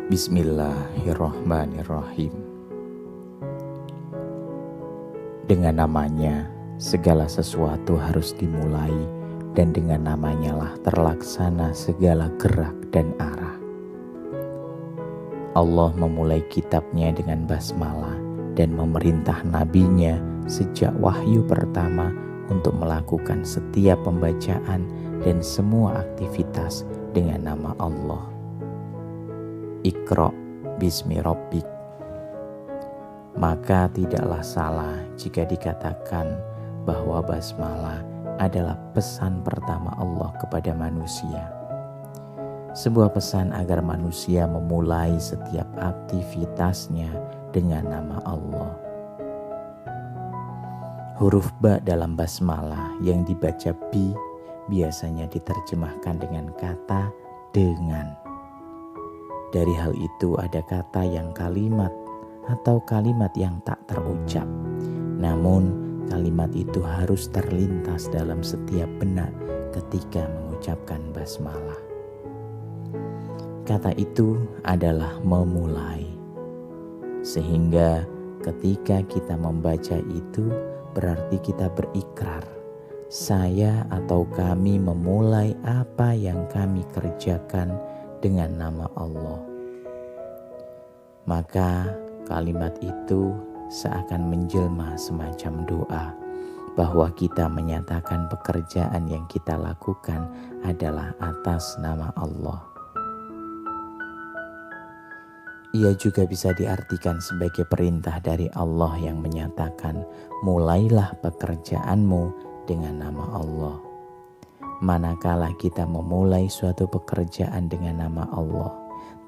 Bismillahirrahmanirrahim. Dengan namanya, segala sesuatu harus dimulai, dan dengan namanya lah terlaksana segala gerak dan arah. Allah memulai kitabnya dengan basmalah dan memerintah nabinya sejak wahyu pertama untuk melakukan setiap pembacaan dan semua aktivitas dengan nama Allah. Iqra bismi rabbik. Maka tidaklah salah jika dikatakan bahwa basmalah adalah pesan pertama Allah kepada manusia. Sebuah pesan agar manusia memulai setiap aktivitasnya dengan nama Allah. Huruf ba dalam basmalah yang dibaca bi biasanya diterjemahkan dengan kata dengan. Dari hal itu ada kata yang kalimat atau kalimat yang tak terucap. Namun kalimat itu harus terlintas dalam setiap benak ketika mengucapkan basmalah. Kata itu adalah memulai. Sehingga ketika kita membaca itu berarti kita berikrar. Saya atau kami memulai apa yang kami kerjakan dengan nama Allah. Maka kalimat itu seakan menjelma semacam doa bahwa kita menyatakan pekerjaan yang kita lakukan adalah atas nama Allah. Ia juga bisa diartikan sebagai perintah dari Allah yang menyatakan, mulailah pekerjaanmu dengan nama Allah. Manakala kita memulai suatu pekerjaan dengan nama Allah,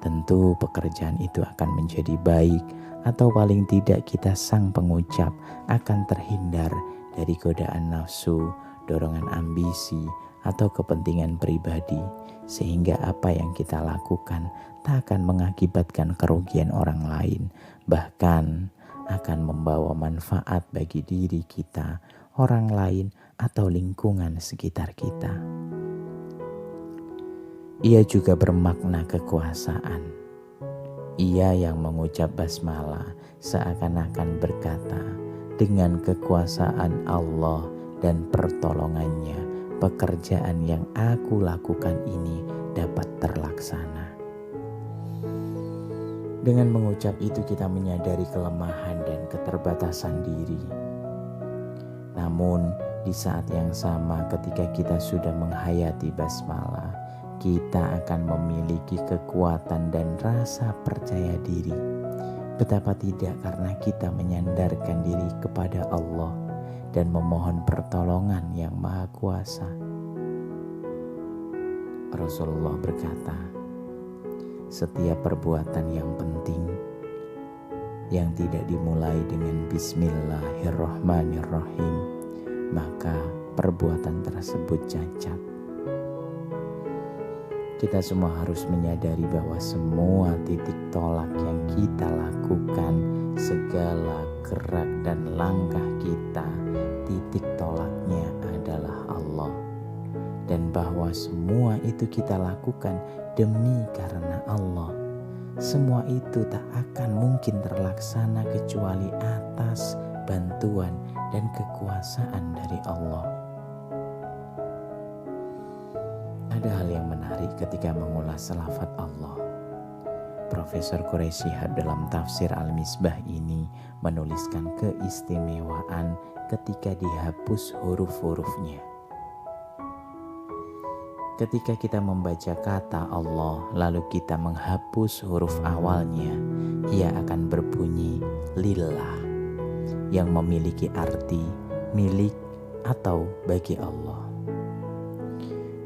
tentu pekerjaan itu akan menjadi baik, atau paling tidak kita sang pengucap akan terhindar dari godaan nafsu, dorongan ambisi, atau kepentingan pribadi, sehingga apa yang kita lakukan tak akan mengakibatkan kerugian orang lain, bahkan akan membawa manfaat bagi diri kita, orang lain, atau lingkungan sekitar kita. Ia juga bermakna kekuasaan. Ia yang mengucap basmalah seakan-akan berkata, dengan kekuasaan Allah dan pertolongannya, pekerjaan yang aku lakukan ini dapat terlaksana. Dengan mengucap itu kita menyadari kelemahan dan keterbatasan diri. Namun di saat yang sama ketika kita sudah menghayati basmalah, kita akan memiliki kekuatan dan rasa percaya diri. Betapa tidak karena kita menyandarkan diri kepada Allah dan memohon pertolongan yang Maha Kuasa. Rasulullah berkata, setiap perbuatan yang penting yang tidak dimulai dengan Bismillahirrahmanirrahim, maka perbuatan tersebut cacat. Kita semua harus menyadari bahwa semua titik tolak yang kita lakukan, segala gerak dan langkah kita, titik tolaknya adalah Allah. Dan bahwa semua itu kita lakukan demi karena Allah. Semua itu tak akan mungkin terlaksana kecuali atas bantuan dan kekuasaan dari Allah. Ada hal yang menarik ketika mengulas selawat Allah. Profesor Quraisy Shihab dalam tafsir Al-Misbah ini menuliskan keistimewaan ketika dihapus huruf-hurufnya. Ketika kita membaca kata Allah lalu kita menghapus huruf awalnya, ia akan berbunyi lillah, yang memiliki arti milik atau bagi Allah.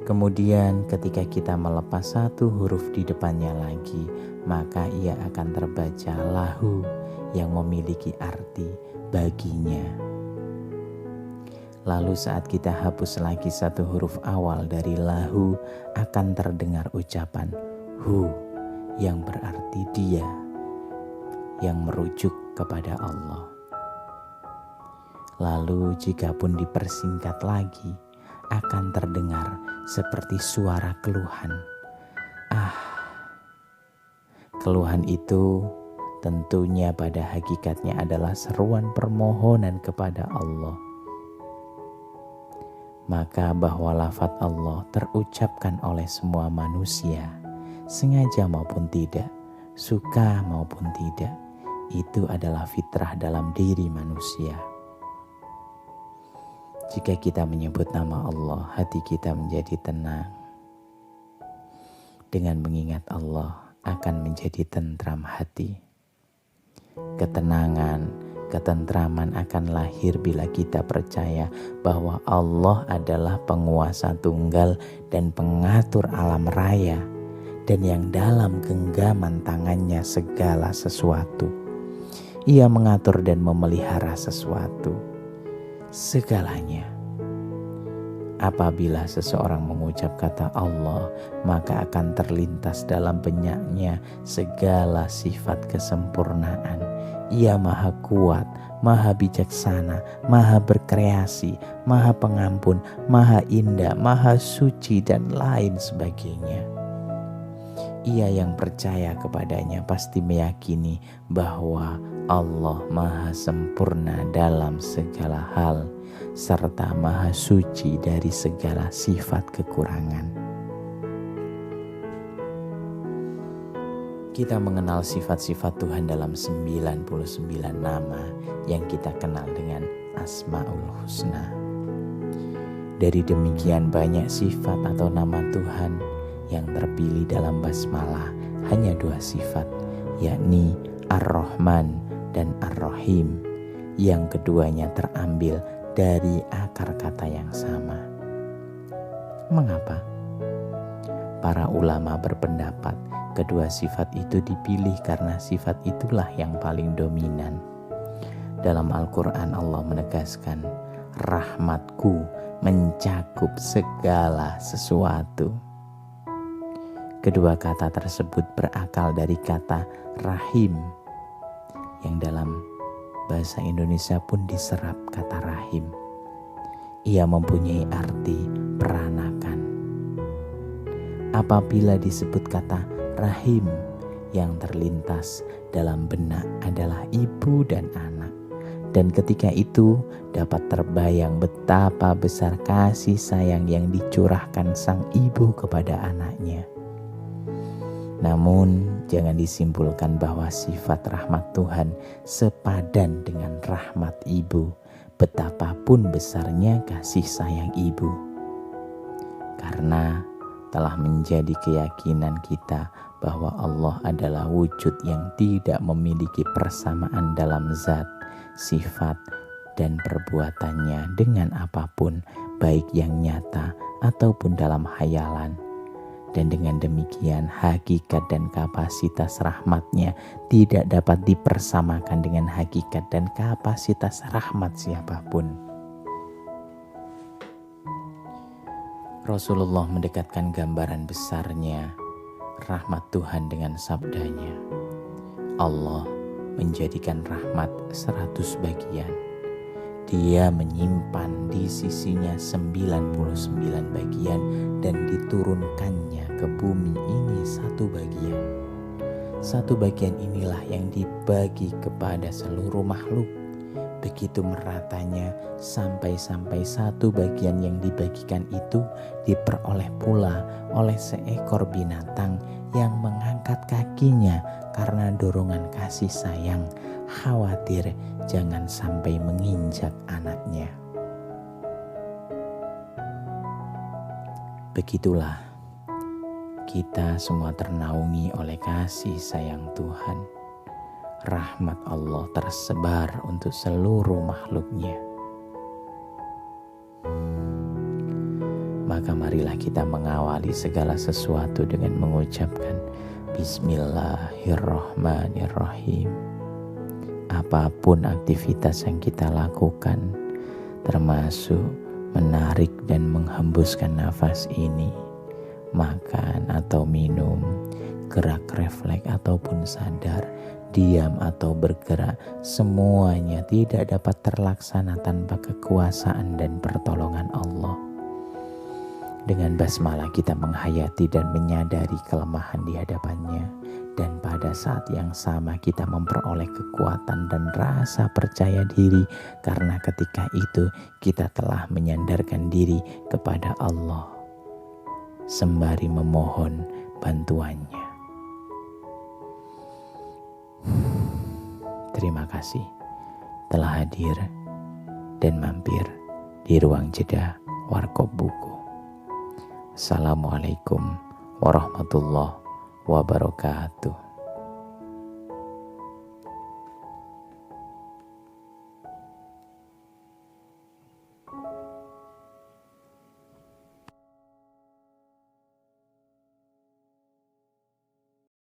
Kemudian ketika kita melepas satu huruf di depannya lagi, maka ia akan terbaca lahu, yang memiliki arti baginya. Lalu saat kita hapus lagi satu huruf awal dari lahu, akan terdengar ucapan hu, yang berarti dia, yang merujuk kepada Allah. Lalu jikapun dipersingkat lagi, akan terdengar seperti suara keluhan. Keluhan itu tentunya pada hakikatnya adalah seruan permohonan kepada Allah. Maka bahwa lafaz Allah terucapkan oleh semua manusia, sengaja maupun tidak, suka maupun tidak, itu adalah fitrah dalam diri manusia. Jika kita menyebut nama Allah, hati kita menjadi tenang. Dengan mengingat Allah akan menjadi tentram hati. Ketenangan, ketentraman akan lahir bila kita percaya bahwa Allah adalah penguasa tunggal dan pengatur alam raya, dan yang dalam genggaman tangannya segala sesuatu. Ia mengatur dan memelihara sesuatu, segalanya. Apabila seseorang mengucap kata Allah, maka akan terlintas dalam benaknya segala sifat kesempurnaan. Ia maha kuat, maha bijaksana, maha berkreasi, maha pengampun, maha indah, maha suci, dan lain sebagainya. Ia yang percaya kepadanya pasti meyakini bahwa Allah maha sempurna dalam segala hal, serta maha suci dari segala sifat kekurangan. Kita mengenal sifat-sifat Tuhan dalam 99 nama yang kita kenal dengan Asmaul Husna. Dari demikian banyak sifat atau nama Tuhan yang terpilih dalam basmalah hanya 2 sifat, yakni Ar-Rahman dan Ar-Rahim. Yang keduanya terambil dari akar kata yang sama. Mengapa? Para ulama berpendapat kedua sifat itu dipilih karena sifat itulah yang paling dominan. Dalam Al-Quran Allah menegaskan, rahmatku mencakup segala sesuatu. Kedua kata tersebut berakal dari kata rahim, yang dalam bahasa Indonesia pun diserap kata rahim. Ia mempunyai arti peranakan. Apabila disebut kata rahim, yang terlintas dalam benak adalah ibu dan anak. Dan ketika itu dapat terbayang betapa besar kasih sayang yang dicurahkan sang ibu kepada anaknya. Namun jangan disimpulkan bahwa sifat rahmat Tuhan sepadan dengan rahmat ibu, betapapun besarnya kasih sayang ibu. Karena telah menjadi keyakinan kita bahwa Allah adalah wujud yang tidak memiliki persamaan dalam zat, sifat, dan perbuatannya dengan apapun, baik yang nyata ataupun dalam hayalan. Dan dengan demikian hakikat dan kapasitas rahmatnya tidak dapat dipersamakan dengan hakikat dan kapasitas rahmat siapapun. Rasulullah mendekatkan gambaran besarnya rahmat Tuhan dengan sabdanya, Allah menjadikan rahmat 100 bagian. Dia menyimpan di sisinya 99 bagian dan diturunkannya ke bumi ini 1 bagian. 1 bagian inilah yang dibagi kepada seluruh makhluk. Begitu meratanya sampai-sampai 1 bagian yang dibagikan itu diperoleh pula oleh seekor binatang yang mengangkat kakinya karena dorongan kasih sayang, khawatir jangan sampai menginjak anaknya. Begitulah kita semua ternaungi oleh kasih sayang Tuhan. Rahmat Allah tersebar untuk seluruh makhluknya. Maka marilah kita mengawali segala sesuatu dengan mengucapkan Bismillahirrahmanirrahim. Apapun aktivitas yang kita lakukan, termasuk menarik dan menghembuskan nafas ini, makan atau minum, gerak refleks ataupun sadar, diam atau bergerak, semuanya tidak dapat terlaksana tanpa kekuasaan dan pertolongan Allah. Dengan basmalah kita menghayati dan menyadari kelemahan di hadapannya dan pada saat yang sama kita memperoleh kekuatan dan rasa percaya diri karena ketika itu kita telah menyandarkan diri kepada Allah sembari memohon bantuannya. Terima kasih telah hadir dan mampir di ruang jeda Warkop Buku. Assalamualaikum warahmatullahi wabarakatuh.